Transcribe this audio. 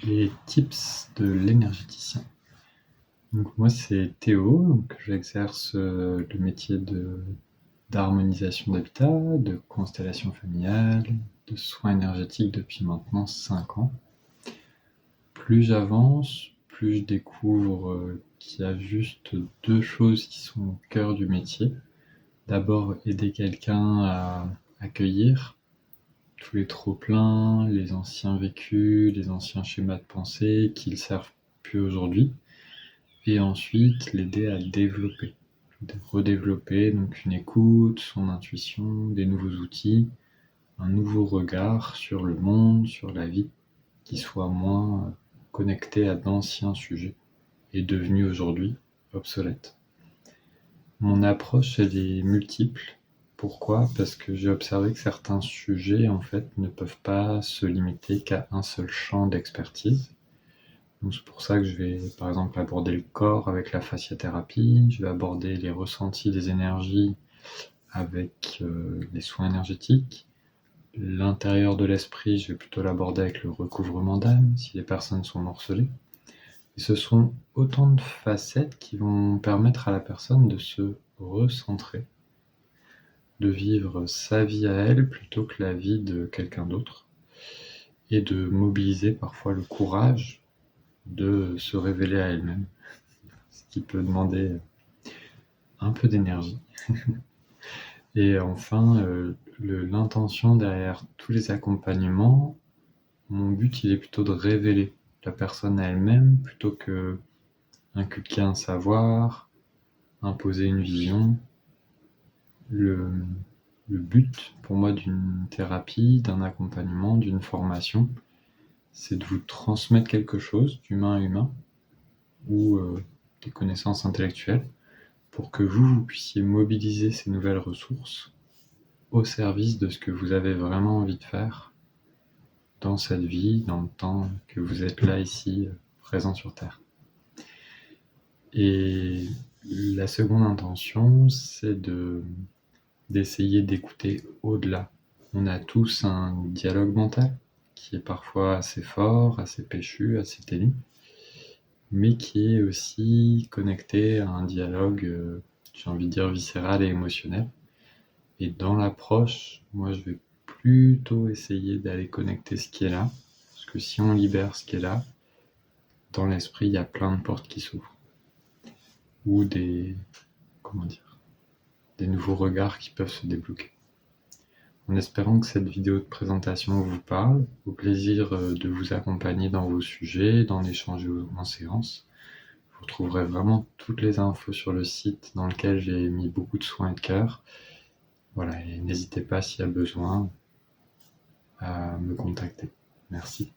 Les tips de l'énergéticien. Donc moi c'est Théo, donc j'exerce le métier d'harmonisation d'habitat, de constellation familiale, de soins énergétiques depuis maintenant 5 ans. Plus j'avance, plus je découvre qu'il y a juste 2 choses qui sont au cœur du métier. D'abord aider quelqu'un à accueillir tous les trop-pleins, les anciens vécus, les anciens schémas de pensée qui ne servent plus aujourd'hui, et ensuite l'aider à redévelopper donc une écoute, son intuition, des nouveaux outils, un nouveau regard sur le monde, sur la vie, qui soit moins connecté à d'anciens sujets et devenu aujourd'hui obsolète. Mon approche, elle est multiple. Pourquoi ? Parce que j'ai observé que certains sujets, en fait, ne peuvent pas se limiter qu'à un seul champ d'expertise. Donc c'est pour ça que je vais, par exemple, aborder le corps avec la fasciathérapie, je vais aborder les ressentis des énergies avec les soins énergétiques. L'intérieur de l'esprit, je vais plutôt l'aborder avec le recouvrement d'âme, si les personnes sont morcelées. Et ce sont autant de facettes qui vont permettre à la personne de se recentrer, de vivre sa vie à elle plutôt que la vie de quelqu'un d'autre, et de mobiliser parfois le courage de se révéler à elle-même, ce qui peut demander un peu d'énergie. Et enfin, l'intention derrière tous les accompagnements, mon but il est plutôt de révéler la personne à elle-même plutôt que inculquer un savoir, imposer une vision. Le but pour moi d'une thérapie, d'un accompagnement, d'une formation, c'est de vous transmettre quelque chose d'humain à humain ou des connaissances intellectuelles pour que vous puissiez mobiliser ces nouvelles ressources au service de ce que vous avez vraiment envie de faire dans cette vie, dans le temps que vous êtes là, ici, présent sur Terre. Et la seconde intention, c'est d'essayer d'écouter au-delà. On a tous un dialogue mental qui est parfois assez fort, assez péchu, assez ténu, mais qui est aussi connecté à un dialogue, j'ai envie de dire viscéral et émotionnel. Et dans l'approche, moi je vais plutôt essayer d'aller connecter ce qui est là, parce que si on libère ce qui est là, dans l'esprit, il y a plein de portes qui s'ouvrent. Ou des nouveaux regards qui peuvent se débloquer. En espérant que cette vidéo de présentation vous parle, au plaisir de vous accompagner dans vos sujets, d'en échanger en séance. Vous trouverez vraiment toutes les infos sur le site dans lequel j'ai mis beaucoup de soins et de cœur. Voilà, et n'hésitez pas s'il y a besoin à me contacter. Merci.